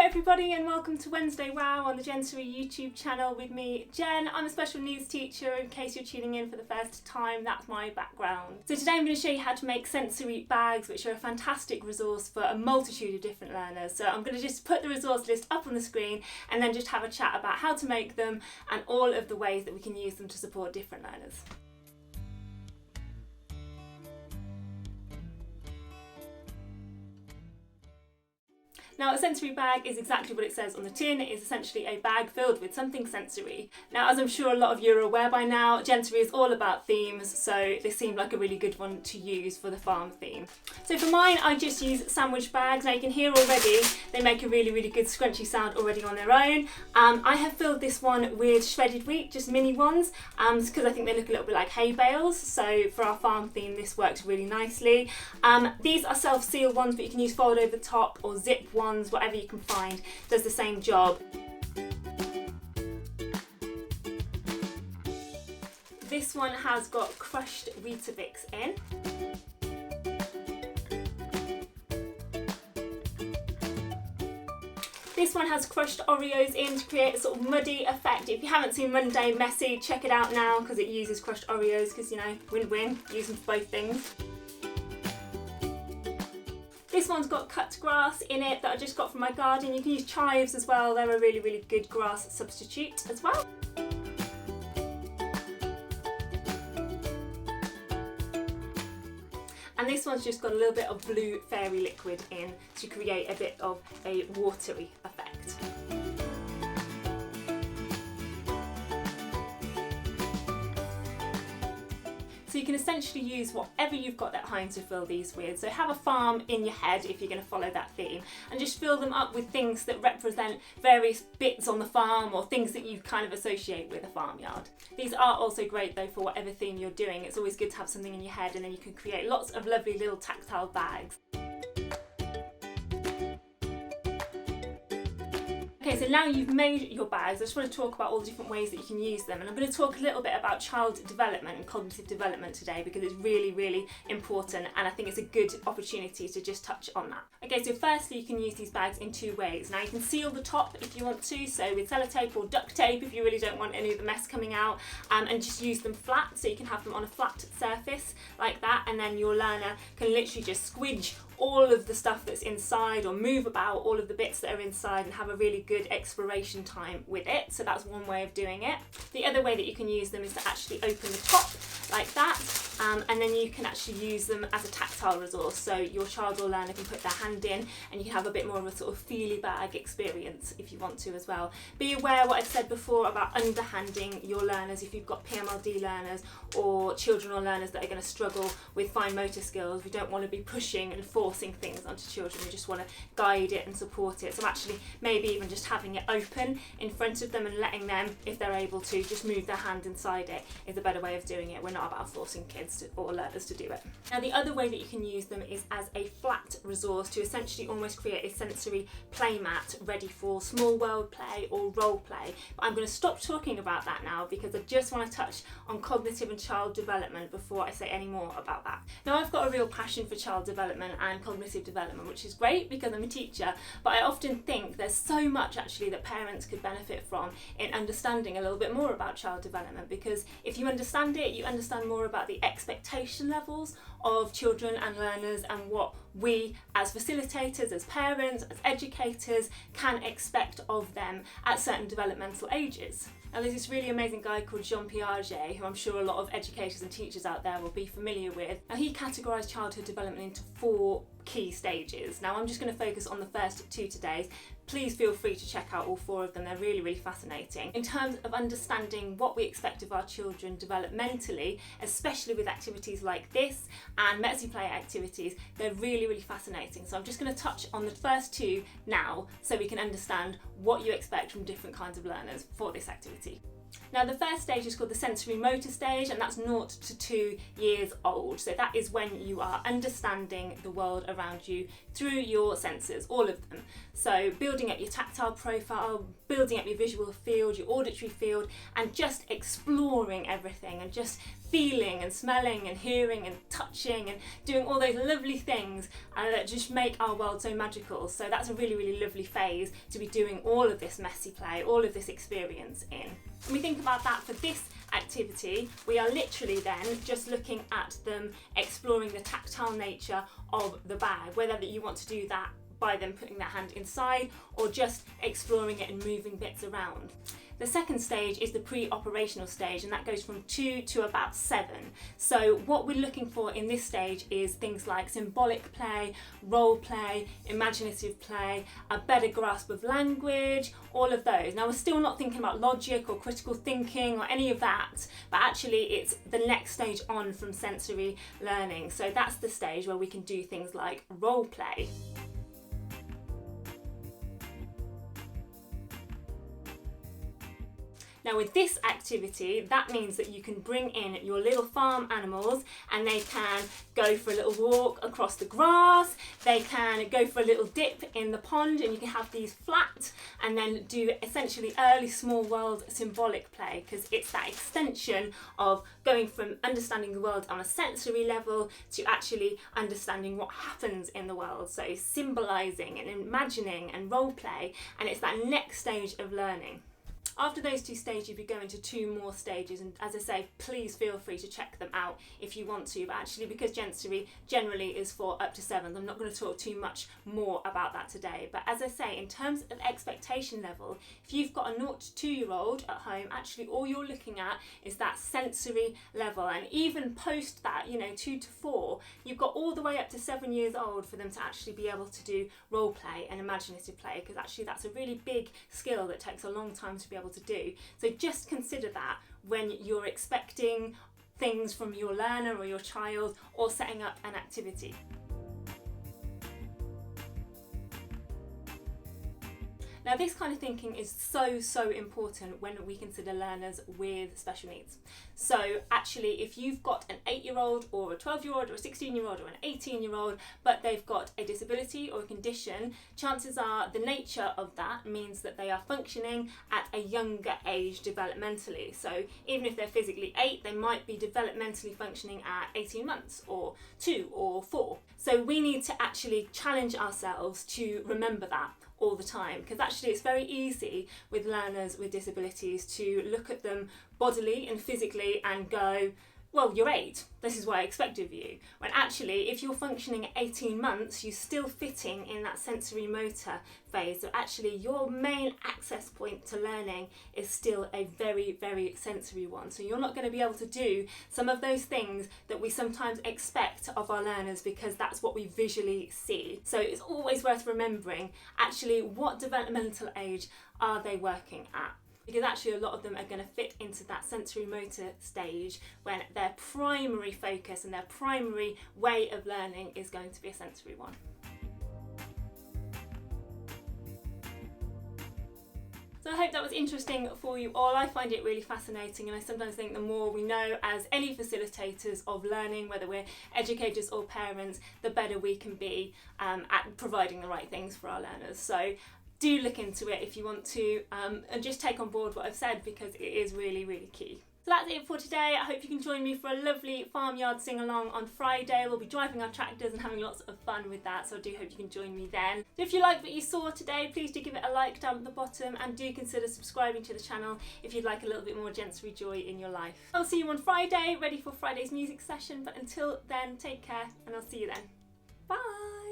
everybody and welcome to Wednesday Wow on the Jensory YouTube channel with me, Jen. I'm a special needs teacher in case you're tuning in for the first time, that's my background. So today I'm going to show you how to make sensory bags, which are a fantastic resource for a multitude of different learners. So I'm going to just put the resource list up on the screen and then just have a chat about how to make them and all of the ways that we can use them to support different learners. Now, a sensory bag is exactly what it says on the tin. It is essentially a bag filled with something sensory. Now, as I'm sure a lot of you are aware by now, Jensory is all about themes, so this seemed like a really good one to use for the farm theme. So for mine, I just use sandwich bags. Now you can hear already, they make a really good scrunchy sound already on their own. I have filled this one with shredded wheat, just mini ones, because I think they look a little bit like hay bales. So for our farm theme, this works really nicely. These are self-seal ones, but you can use fold over the top or zip ones. Whatever you can find does the same job. This one has got crushed Weetabix in. This one has crushed Oreos in to create a sort of muddy effect. If you haven't seen Monday Messy, check it out now because it uses crushed Oreos because, you know, win-win, use them for both things. This one's got cut grass in it that I just got from my garden. You can use chives as well, they're a really good grass substitute as well. And this one's just got a little bit of blue fairy liquid in to create a bit of a watery effect. So you can essentially use whatever you've got at home to fill these with. So have a farm in your head if you're going to follow that theme and just fill them up with things that represent various bits on the farm or things that you kind of associate with a farmyard. These are also great though for whatever theme you're doing. It's always good to have something in your head and then you can create lots of lovely little tactile bags. Okay, so now you've made your bags, I just want to talk about all the different ways that you can use them, and I'm going to talk a little bit about child development and cognitive development today because it's really important and I think it's a good opportunity to just touch on that. Okay, so firstly you can use these bags in two ways. Now you can seal the top if you want to, so with sellotape or duct tape if you really don't want any of the mess coming out, and just use them flat, so you can have them on a flat surface like that, and then your learner can literally just squidge all of the stuff that's inside or move about all of the bits that are inside and have a really good exploration time with it. So that's one way of doing it. The other way that you can use them is to actually open the top like that, and then you can actually use them as a tactile resource, so your child or learner can put their hand in and you can have a bit more of a sort of feely bag experience if you want to as well. Be aware what I've said before about underhanding your learners if you've got PMLD learners or children or learners that are going to struggle with fine motor skills. We don't want to be pushing and forcing things onto children, we just want to guide it and support it. So actually maybe even just having it open in front of them and letting them, if they're able to, just move their hand inside it is a better way of doing it. We're not about forcing kids or learners to do it. Now the other way that you can use them is as a flat resource to essentially almost create a sensory playmat ready for small world play or role play. But I'm going to stop talking about that now because I just want to touch on cognitive and child development before I say any more about that. Now I've got a real passion for child development and cognitive development, which is great because I'm a teacher, but I often think there's so much actually that parents could benefit from in understanding a little bit more about child development, because if you understand it, you understand more about the expectation levels of children and learners and what we as facilitators, as parents, as educators can expect of them at certain developmental ages. Now there's this really amazing guy called Jean Piaget, who I'm sure a lot of educators and teachers out there will be familiar with. Now he categorised childhood development into 4 key stages. Now I'm just going to focus on the first 2 today. Please feel free to check out all 4 of them, they're really fascinating. In terms of understanding what we expect of our children developmentally, especially with activities like this and Metsy Play activities, they're really fascinating. So I'm just going to touch on the first 2 now so we can understand what you expect from different kinds of learners for this activity. Now the first stage is called the sensory motor stage, and that's 0 to 2 years old. So that is when you are understanding the world around you through your senses, all of them. So building up your tactile profile, building up your visual field, your auditory field, and just exploring everything and just feeling and smelling and hearing and touching and doing all those lovely things that just make our world so magical. So that's a really, really lovely phase to be doing all of this messy play, all of this experience in. When we think about that for this activity, we are literally then just looking at them exploring the tactile nature of the bag, whether you want to do that by them putting their hand inside or just exploring it and moving bits around. The second stage is the pre-operational stage, and that goes from 2 to about 7. So what we're looking for in this stage is things like symbolic play, role play, imaginative play, a better grasp of language, all of those. Now we're still not thinking about logic or critical thinking or any of that, but actually it's the next stage on from sensory learning. So that's the stage where we can do things like role play. Now with this activity, that means that you can bring in your little farm animals and they can go for a little walk across the grass, they can go for a little dip in the pond, and you can have these flat and then do essentially early small world symbolic play, because it's that extension of going from understanding the world on a sensory level to actually understanding what happens in the world. So symbolising and imagining and role play, and it's that next stage of learning. After those 2 stages, we go into 2 more stages, and as I say, please feel free to check them out if you want to, but actually because Jensory generally is for up to 7, I'm not going to talk too much more about that today. But as I say, in terms of expectation level, if you've got a 0 to 2-year-old at home, actually all you're looking at is that sensory level, and even post that, 2 to 4, you've got all the way up to 7 years old for them to actually be able to do role play and imaginative play, because actually that's a really big skill that takes a long time to be able to do. So just consider that when you're expecting things from your learner or your child or setting up an activity. Now this kind of thinking is so important when we consider learners with special needs. So actually if you've got an 8-year-old or a 12-year-old or a 16-year-old or an 18-year-old, but they've got a disability or a condition, chances are the nature of that means that they are functioning at a younger age developmentally. So even if they're physically 8, they might be developmentally functioning at 18 months or 2 or 4. So we need to actually challenge ourselves to remember that all the time, because actually it's very easy with learners with disabilities to look at them bodily and physically and go, well, you're 8, this is what I expect of you. When actually, if you're functioning at 18 months, you're still fitting in that sensory motor phase. So actually your main access point to learning is still a very, very sensory one. So you're not going to be able to do some of those things that we sometimes expect of our learners because that's what we visually see. So it's always worth remembering actually what developmental age are they working at, because actually a lot of them are going to fit into that sensory motor stage when their primary focus and their primary way of learning is going to be a sensory one. So I hope that was interesting for you all. I find it really fascinating, and I sometimes think the more we know as any facilitators of learning, whether we're educators or parents, the better we can be at providing the right things for our learners. So do look into it if you want to, and just take on board what I've said, because it is really, really key. So that's it for today. I hope you can join me for a lovely farmyard sing-along on Friday. We'll be driving our tractors and having lots of fun with that, so I do hope you can join me then. So if you liked what you saw today, please do give it a like down at the bottom, and do consider subscribing to the channel if you'd like a little bit more Jensory joy in your life. I'll see you on Friday, ready for Friday's music session, but until then, take care, and I'll see you then. Bye!